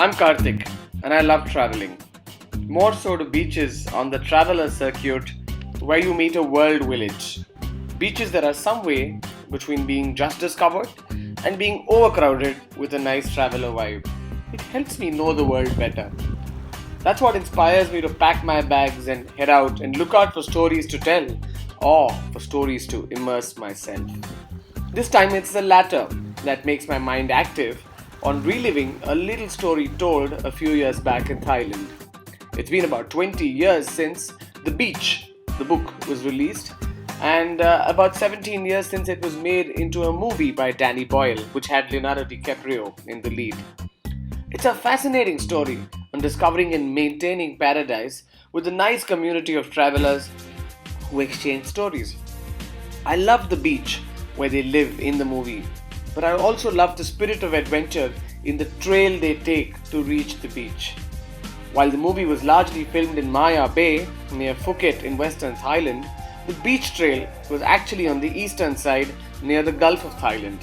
I'm Karthik and I love traveling. More so to beaches on the traveler circuit where you meet a world village. Beaches that are some way between being just discovered and being overcrowded with a nice traveler vibe. It helps me know the world better. That's what inspires me to pack my bags and head out and look out for stories to tell or for stories to immerse myself. This time it's the latter that makes my mind active on reliving a little story told a few years back in Thailand. It's been about 20 years since The Beach, the book, was released, and about 17 years since it was made into a movie by Danny Boyle, which had Leonardo DiCaprio in the lead. It's a fascinating story on discovering and maintaining paradise with a nice community of travelers who exchange stories. I love the beach where they live in the movie, but I also love the spirit of adventure in the trail they take to reach the beach. While the movie was largely filmed in Maya Bay near Phuket in western Thailand, the beach trail was actually on the eastern side near the Gulf of Thailand.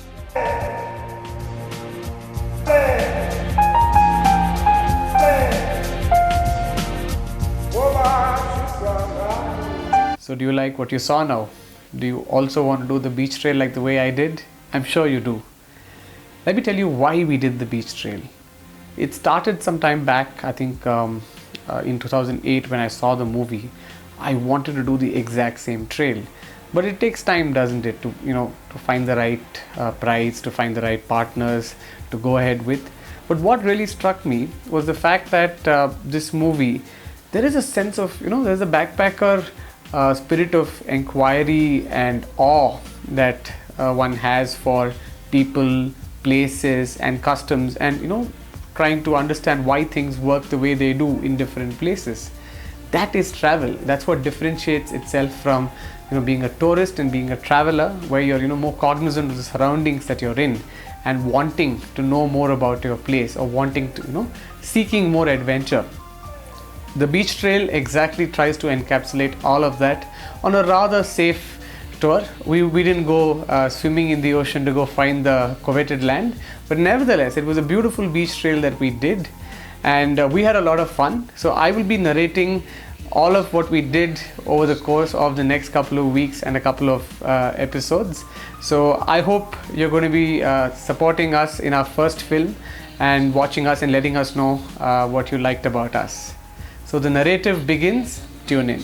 So, do you like what you saw now? Do you also want to do the beach trail like the way I did? I'm sure you do. Let me tell you why we did the beach trail. It started some time back, I think in 2008 when I saw the movie. I wanted to do the exact same trail. But it takes time, doesn't it, to find the right price, to find the right partners to go ahead with. But what really struck me was the fact that this movie, there is a sense of, there's a backpacker spirit of enquiry and awe that one has for people, places and customs, and trying to understand why things work the way they do in different places. That is travel. That's what differentiates itself from being a tourist and being a traveler, where you're more cognizant of the surroundings that you're in and wanting to know more about your place, or wanting to seeking more adventure. The beach trail exactly tries to encapsulate all of that on a rather safe tour. We didn't go swimming in the ocean to go find the coveted land, but nevertheless it was a beautiful beach trail that we did, and we had a lot of fun. So I will be narrating all of what we did over the course of the next couple of weeks and a couple of episodes. So I hope you're going to be supporting us in our first film and watching us and letting us know what you liked about us. So the narrative begins. Tune in.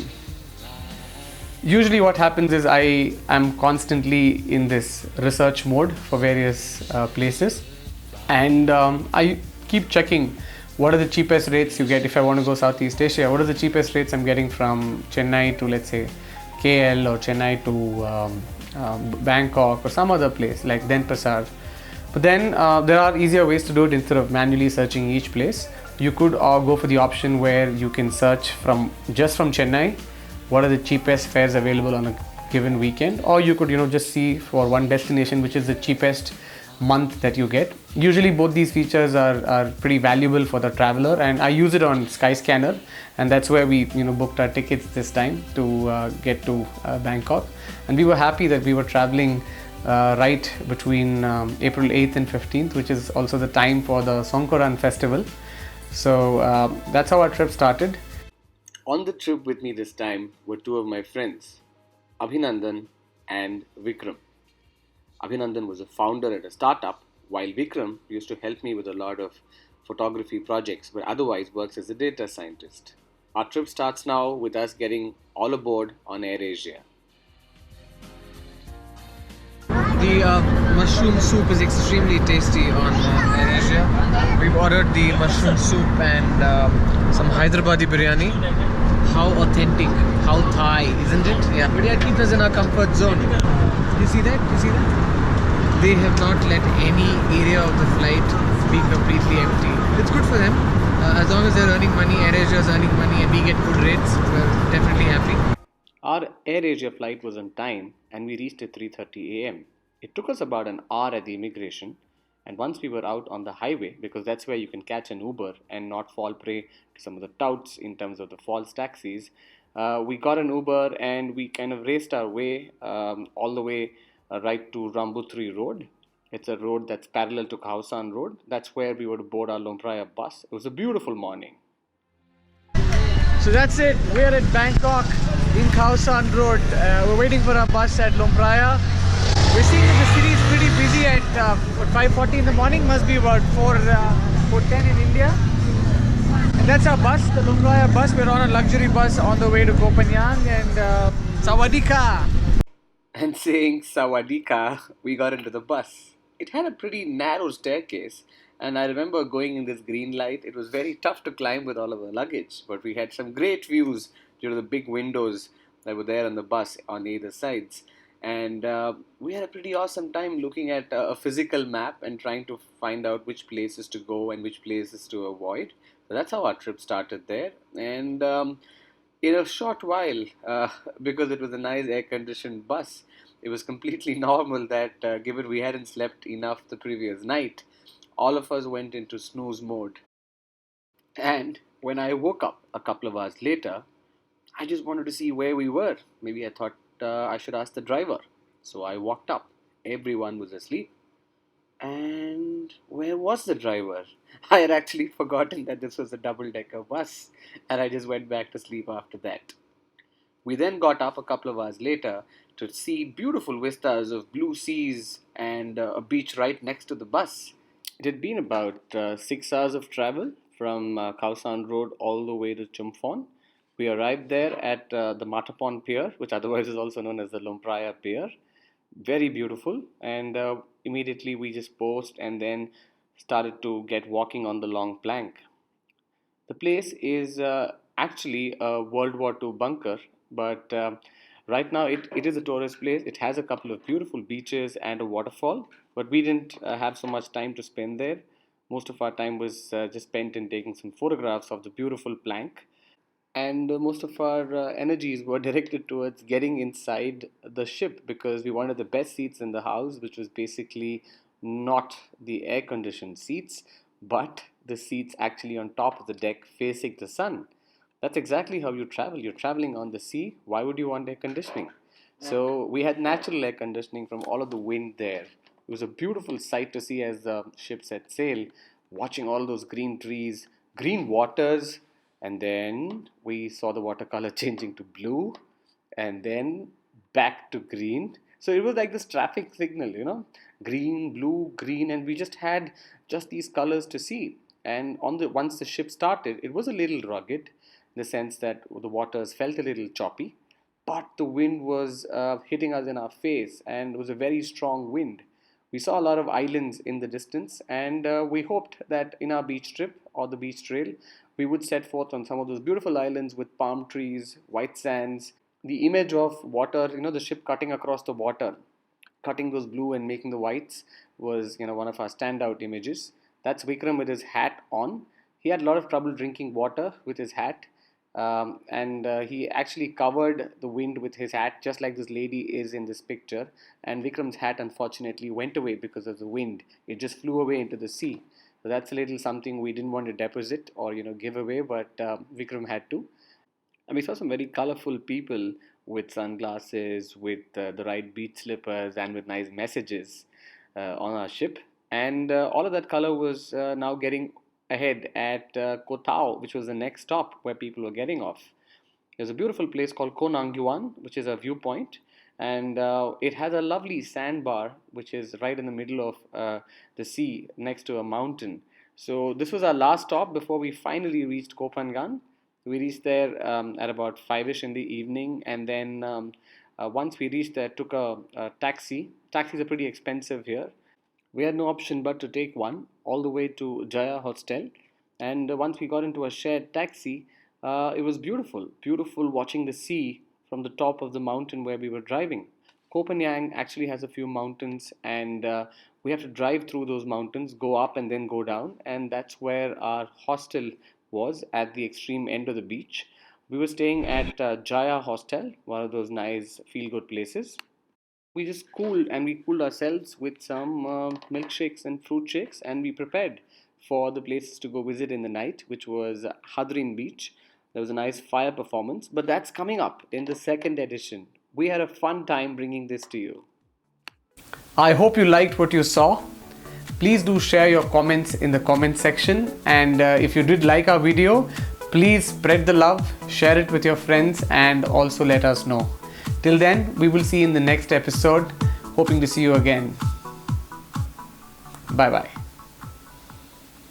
Usually what happens is I am constantly in this research mode for various places, and I keep checking what are the cheapest rates you get if I want to go Southeast Asia. What are the cheapest rates I'm getting from Chennai to, let's say, KL, or Chennai to Bangkok or some other place like Denpasar. But then there are easier ways to do it. Instead of manually searching each place, you could go for the option where you can search from Chennai what are the cheapest fares available on a given weekend, or you could just see for one destination which is the cheapest month that you get. Usually both these features are pretty valuable for the traveler, and I use it on Skyscanner, and that's where we booked our tickets this time to get to Bangkok. And we were happy that we were traveling right between April 8th and 15th, which is also the time for the Songkran festival. So that's how our trip started. On the trip with me this time were two of my friends, Abhinandan and Vikram. Abhinandan was a founder at a startup, while Vikram used to help me with a lot of photography projects, but otherwise works as a data scientist. Our trip starts now with us getting all aboard on AirAsia. The mushroom soup is extremely tasty on AirAsia. We've ordered the mushroom soup and some Hyderabadi biryani. How authentic, how Thai, isn't it? Yeah, but it keeps us in our comfort zone. You see that? You see that? They have not let any area of the flight be completely empty. It's good for them. As long as they're earning money, AirAsia is earning money, and we get good rates, we're definitely happy. Our AirAsia flight was on time and we reached at 3:30 a.m. It took us about an hour at the immigration, and once we were out on the highway, because that's where you can catch an Uber and not fall prey to some of the touts in terms of the false taxis, we got an Uber and we kind of raced our way all the way right to Rambuthri Road. It's a road that's parallel to Koh Phangan Road. That's where we would board our Lomprayah bus. It was a beautiful morning. So that's it. We're at Bangkok in Khao San Road. We're waiting for our bus at Lomprayah. We're seeing that the city is pretty busy at 5:40 in the morning. Must be about 4:10 in India. And that's our bus, the Lomprayah bus. We're on a luxury bus on the way to Koh Phangan and Sawadika. And saying Sawadika, we got into the bus. It had a pretty narrow staircase, and I remember going in this green light. It was very tough to climb with all of our luggage, but we had some great views due to the big windows that were there on the bus on either sides. And we had a pretty awesome time looking at a physical map and trying to find out which places to go and which places to avoid. So that's how our trip started there. And in a short while, because it was a nice air conditioned bus, it was completely normal that given we hadn't slept enough the previous night, all of us went into snooze mode. And when I woke up a couple of hours later, I just wanted to see where we were. Maybe I thought I should ask the driver. So I walked up. Everyone was asleep. And where was the driver? I had actually forgotten that this was a double decker bus, and I just went back to sleep after that. We then got up a couple of hours later to see beautiful vistas of blue seas and a beach right next to the bus. It had been about 6 hours of travel from Khao San Road all the way to Chumphon. We arrived there at the Matapon Pier, which otherwise is also known as the Lomprayah Pier. Very beautiful, and immediately we just posed and then started to get walking on the long plank. The place is actually a World War II bunker, but right now it is a tourist place. It has a couple of beautiful beaches and a waterfall, but we didn't have so much time to spend there. Most of our time was just spent in taking some photographs of the beautiful plank, and most of our energies were directed towards getting inside the ship because we wanted the best seats in the house, which was basically not the air conditioned seats, but the seats actually on top of the deck facing the sun. That's exactly how you travel. You're traveling on the sea. Why would you want air conditioning? So we had natural air conditioning from all of the wind there. It was a beautiful sight to see as the ship set sail, watching all those green trees, green waters, and then we saw the watercolor changing to blue and then back to green. So it was like this traffic signal, green, blue, green, and we just had just these colors to see. And on the once the ship started, it was a little rugged in the sense that the waters felt a little choppy, but the wind was hitting us in our face, and it was a very strong wind. We saw a lot of islands in the distance, and we hoped that in our beach trip or the beach trail, we would set forth on some of those beautiful islands with palm trees, white sands, the image of water, the ship cutting across the water, cutting those blue and making the whites was, one of our standout images. That's Vikram with his hat on. He had a lot of trouble drinking water with his hat, and he actually covered the wind with his hat, just like this lady is in this picture. And Vikram's hat unfortunately went away because of the wind. It just flew away into the sea. So that's a little something we didn't want to deposit or give away, but Vikram had to. And we saw some very colorful people with sunglasses, with the right beach slippers, and with nice messages on our ship. And all of that color was now getting ahead at Koh Tao, which was the next stop where people were getting off. There's a beautiful place called Koh Nangyuan, which is a viewpoint, and it has a lovely sandbar, which is right in the middle of the sea next to a mountain. So this was our last stop before we finally reached Koh Phangan. We reached there at about 5ish in the evening, and then once we reached there, took a taxi. Taxis are pretty expensive here. We had no option but to take one all the way to Jaya Hostel. And once we got into a shared taxi, it was beautiful, beautiful watching the sea from the top of the mountain where we were driving. Koh Phangan actually has a few mountains, and we have to drive through those mountains, go up and then go down, and that's where our hostel was at the extreme end of the beach. We were staying at Jaya Hostel, one of those nice feel good places. We just cooled and we cooled ourselves with some milkshakes and fruit shakes, and we prepared for the places to go visit in the night, which was Hadrin Beach. There was a nice fire performance, but that's coming up in the second edition. We had a fun time bringing this to you. I hope you liked what you saw. Please do share your comments in the comment section, and if you did like our video, please spread the love, share it with your friends, and also let us know. Till then, we will see you in the next episode. Hoping to see you again. Bye bye.